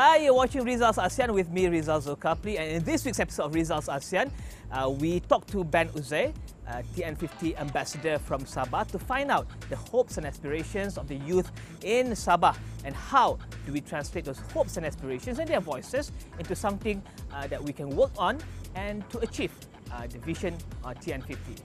Hi, you're watching Rizal's ASEAN with me, Rizal Zulkapli, and in this week's episode of Rizal's ASEAN, we talked to Ben Uzair, TN50 ambassador from Sabah, to find out the hopes and aspirations of the youth in Sabah and how do we translate those hopes and aspirations and their voices into something that we can work on and to achieve the vision of TN50.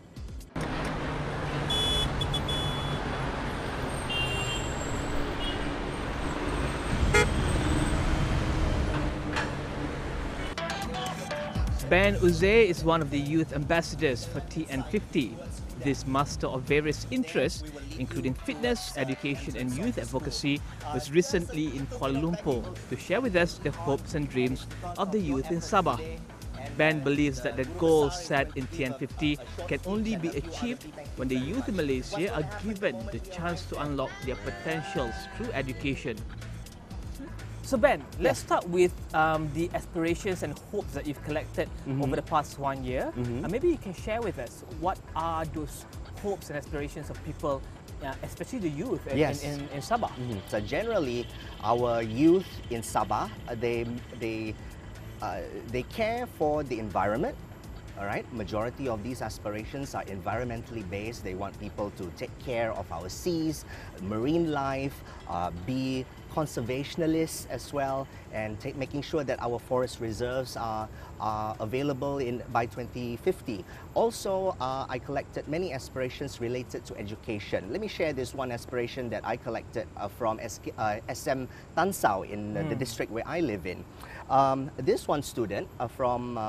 Ben Uzair is one of the youth ambassadors for TN50. This master of various interests, including fitness, education and youth advocacy, was recently in Kuala Lumpur to share with us the hopes and dreams of the youth in Sabah. Ben believes that the goals set in TN50 can only be achieved when the youth in Malaysia are given the chance to unlock their potentials through education. So Ben, let's start with the aspirations and hopes that you've collected over the past 1 year. Maybe you can share with us what are those hopes and aspirations of people, especially the youth in Sabah. So generally, our youth in Sabah, they care for the environment. All right, majority of these aspirations are environmentally based. They want people to take care of our seas, marine life, be conservationalists as well, and making sure that our forest reserves are available by 2050. Also, I collected many aspirations related to education. Let me share this one aspiration that I collected from SM Tansau in the district where I live in. This one student from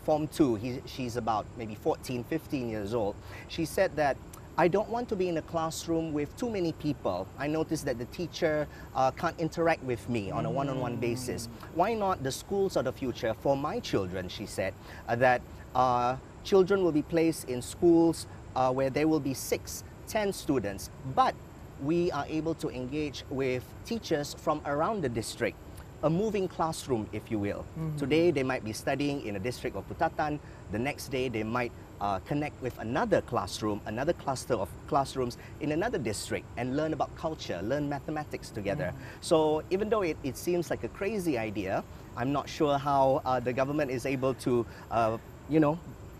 Form 2, she's about maybe 14, 15 years old. She said that, I don't want to be in a classroom with too many people. I noticed that the teacher can't interact with me on a one-on-one basis. Why not the schools of the future for my children, she said, that children will be placed in schools where there will be 6, 10 students, but we are able to engage with teachers from around the district. A moving classroom, if you will. Today, they might be studying in a district of Putatan. The next day, they might connect with another classroom, another cluster of classrooms in another district and learn about culture, learn mathematics together. So even though it seems like a crazy idea, I'm not sure how the government is able to,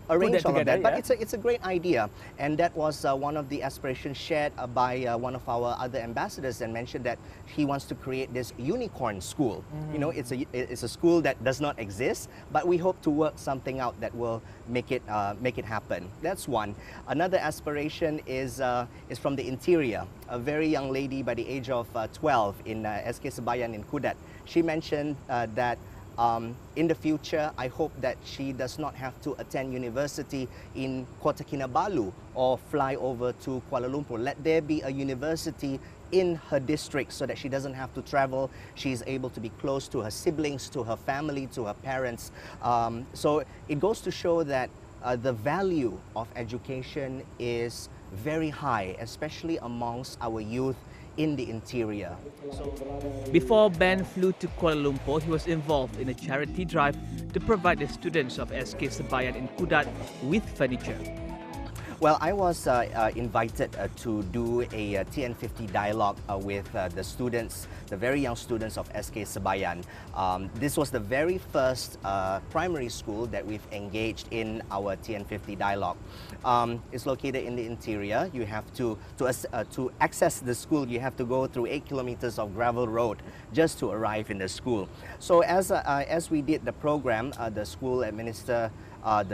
arrange all of that, but it's a great idea, and that was one of the aspirations shared by one of our other ambassadors, and mentioned that he wants to create this unicorn school. You know, it's a school that does not exist, but we hope to work something out that will make it happen. That's one. Another aspiration is from the interior. A very young lady by the age of 12 in SK Sebayan in Kudat. She mentioned that in the future, I hope that she does not have to attend university in Kota Kinabalu or fly over to Kuala Lumpur. Let there be a university in her district so that she doesn't have to travel. She's able to be close to her siblings, to her family, to her parents. So it goes to show that the value of education is very high, especially amongst our youth in the interior. Before Ben flew to Kuala Lumpur, he was involved in a charity drive to provide the students of SK Sebayan in Kudat with furniture. Well, I was invited to do a TN50 dialogue with the students, the very young students of SK Sebayan. This was the very first primary school that we've engaged in our TN50 dialogue. It's located in the interior. You have to access the school, you have to go through 8 kilometers of gravel road just to arrive in the school. So as we did the program, the school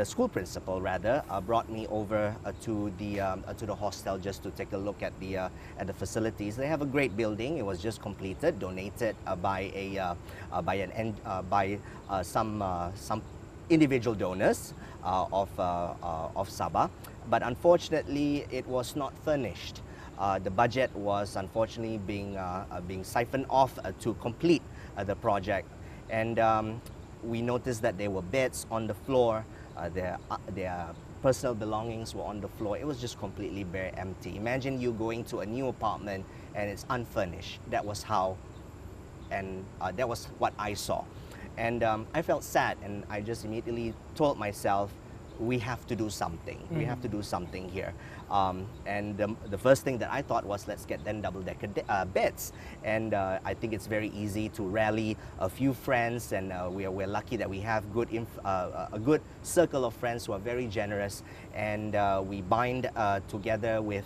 school principal rather brought me over to the hostel just to take a look at the facilities. They have a great building. It was just completed, donated by some individual donors of Sabah, but unfortunately it was not furnished. The budget was unfortunately being siphoned off to complete the project, and we noticed that there were beds on the floor. Their personal belongings were on the floor. It was just completely bare, empty. Imagine you going to a new apartment and it's unfurnished. That was how, and that was what I saw. And I felt sad, and I just immediately told myself, we have to do something. We have to do something here. And the first thing that I thought was, let's get 10 double-decker beds. And I think it's very easy to rally a few friends, and we're lucky that we have a good circle of friends who are very generous, and we bind together with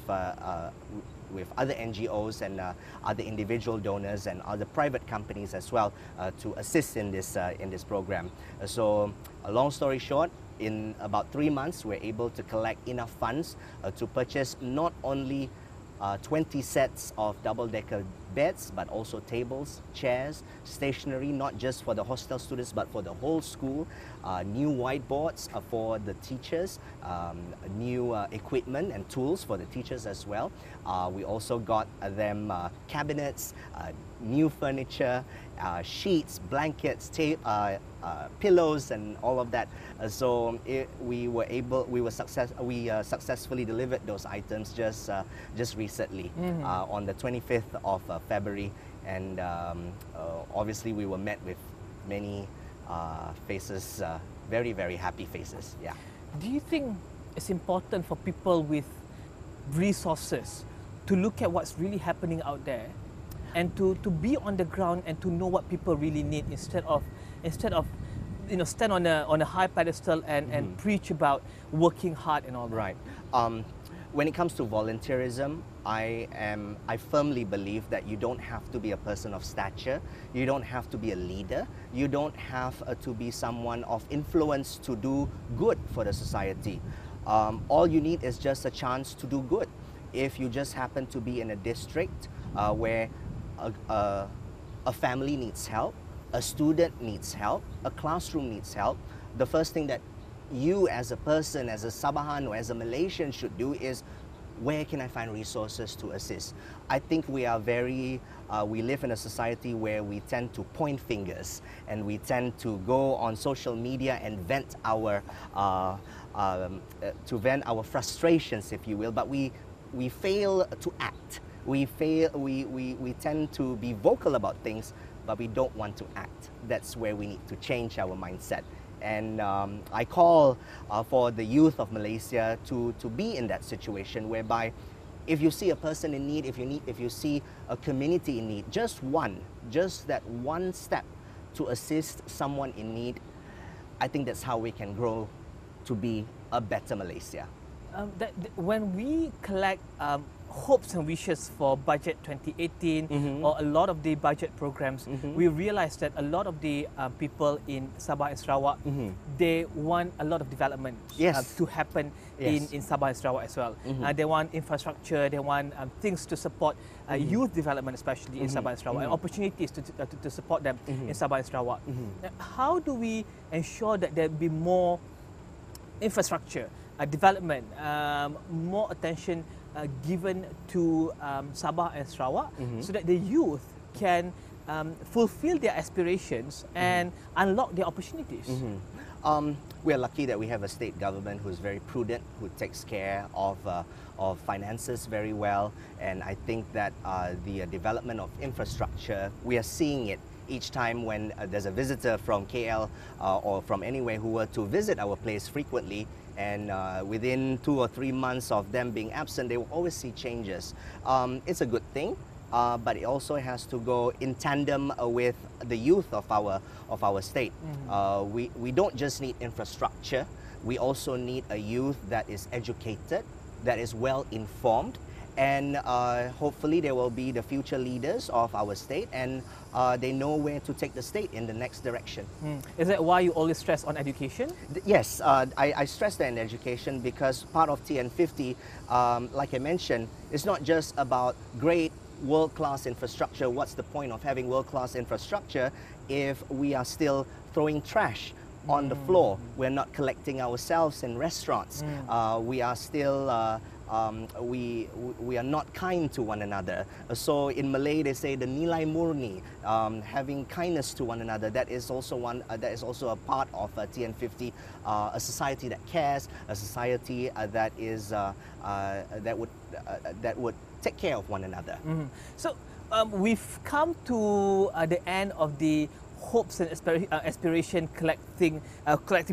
other NGOs and other individual donors and other private companies as well to assist in this program. So, a long story short, in about 3 months, we're able to collect enough funds to purchase not only 20 sets of double-decker beds, but also tables, chairs, stationery, not just for the hostel students, but for the whole school, new whiteboards for the teachers, new equipment and tools for the teachers as well. We also got them cabinets, new furniture, sheets, blankets, pillows, and all of that. We successfully delivered those items just recently on the 25th of February, and obviously we were met with many faces, very, very happy faces. Yeah. Do you think it's important for people with resources to look at what's really happening out there, and to be on the ground and to know what people really need, instead of stand on a high pedestal and preach about working hard and all that? Right. When it comes to volunteerism, I firmly believe that you don't have to be a person of stature, you don't have to be a leader, you don't have to be someone of influence to do good for the society. All you need is just a chance to do good. If you just happen to be in a district where a family needs help, a student needs help, a classroom needs help, the first thing that you as a person, as a Sabahan or as a Malaysian should do is, where can I find resources to assist? I think we are we live in a society where we tend to point fingers, and we tend to go on social media and vent our frustrations, if you will, but we fail to act. We tend to be vocal about things, but we don't want to act. That's where we need to change our mindset. And I call for the youth of Malaysia to be in that situation, whereby if you see a person in need, if you see a community in need, just that one step to assist someone in need, I think that's how we can grow to be a better Malaysia. When we collect hopes and wishes for budget 2018 or a lot of the budget programs, we realize that a lot of the people in Sabah and Sarawak, they want a lot of development to happen in Sabah and Sarawak as well. They want infrastructure, they want things to support youth development, especially in Sabah and Sarawak, and opportunities to support them in Sabah and Sarawak. How do we ensure that there be more infrastructure, development, more attention given to Sabah and Sarawak, so that the youth can fulfill their aspirations and unlock their opportunities? We are lucky that we have a state government who is very prudent, who takes care of finances very well, and I think that the development of infrastructure, we are seeing it each time when there's a visitor from KL or from anywhere who were to visit our place frequently, and within 2 or 3 months of them being absent, they will always see changes. It's a good thing, but it also has to go in tandem with the youth of our state. We don't just need infrastructure, we also need a youth that is educated, that is well informed, and hopefully they will be the future leaders of our state, and they know where to take the state in the next direction. Is that why you always stress on education? Yes, I stress that in education because part of TN50, like I mentioned, is not just about great world-class infrastructure. What's the point of having world-class infrastructure if we are still throwing trash on the floor? We're not collecting ourselves in restaurants. We are still we are not kind to one another. So in Malay they say the nilai murni, having kindness to one another. That is also a part of TN50, a society that cares, a society that would take care of one another. So we've come to the end of the hopes and aspiration collecting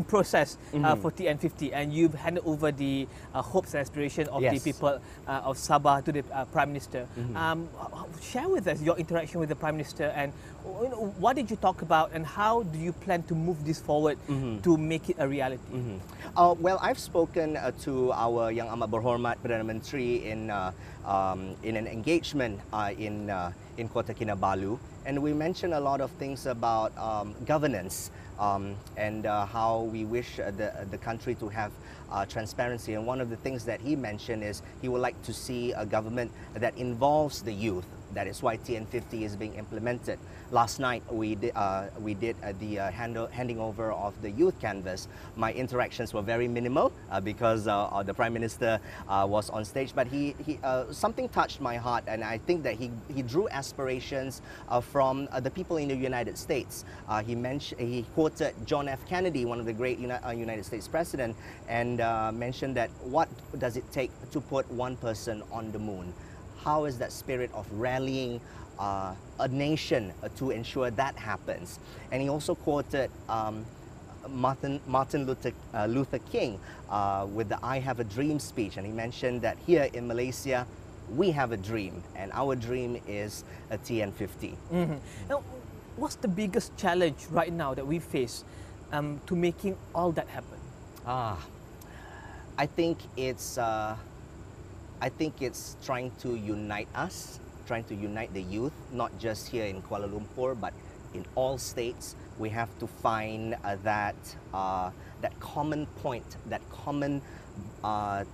process for TN50, and you've handed over the hopes and aspiration of the people of Sabah to the Prime Minister. Share with us your interaction with the Prime Minister, and what did you talk about, and how do you plan to move this forward to make it a reality? Well, I've spoken to our Yang Amat Berhormat Perdana Menteri in an engagement in Kota Kinabalu, and we mentioned a lot of things about governance and how we wish the country to have transparency. And one of the things that he mentioned is he would like to see a government that involves the youth. That is why TN50 is being implemented. Last night we did the handing over of the youth canvas. My interactions were very minimal because the Prime Minister was on stage, but he something touched my heart, and I think that he drew aspirations from the people in the United States. He quoted John F. Kennedy, one of the great United States president, and mentioned that what does it take to put one person on the moon? How is that spirit of rallying a nation to ensure that happens? And he also quoted Martin Luther King with the I Have a Dream speech, and he mentioned that here in Malaysia we have a dream, and our dream is a TN50. Now, what's the biggest challenge right now that we face to making all that happen? I think it's trying to unite us, trying to unite the youth, not just here in Kuala Lumpur, but in all states. We have to find that common point, that common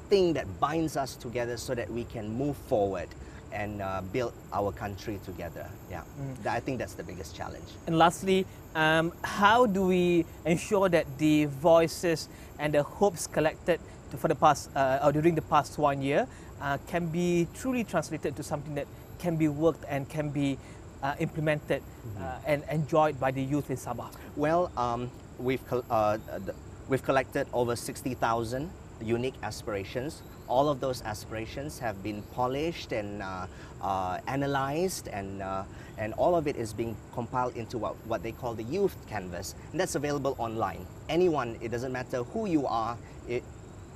thing that binds us together so that we can move forward and build our country together. Yeah, I think that's the biggest challenge. And lastly, how do we ensure that the voices and the hopes collected for the past or during the past 1 year can be truly translated to something that can be worked and can be implemented and enjoyed by the youth in Sabah? Well, we've collected over 60,000 unique aspirations. All of those aspirations have been polished and analyzed, and all of it is being compiled into what they call the youth canvas, and that's available online. Anyone, it doesn't matter who you are,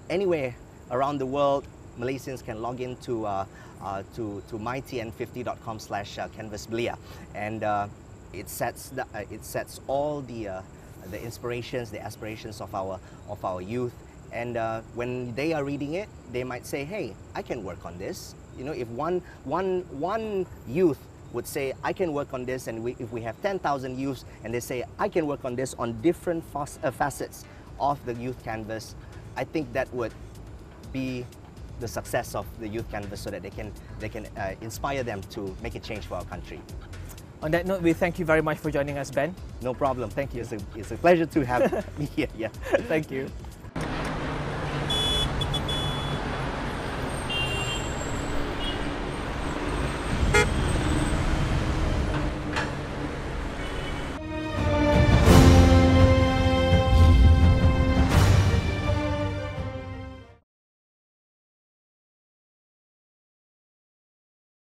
anywhere around the world, Malaysians can log into to mytn50.com/canvasbelia, and it sets all the inspirations, the aspirations of our youth. And when they are reading it, they might say, "Hey, I can work on this." You know, if one youth would say, "I can work on this," and if we have 10,000 youths and they say, "I can work on this," on different facets of the youth canvas, I think that would be the success of the youth canvas, so that they can inspire them to make a change for our country. On that note, we thank you very much for joining us, Ben. No problem. Thank you. It's a pleasure to have me here. Yeah. Thank you.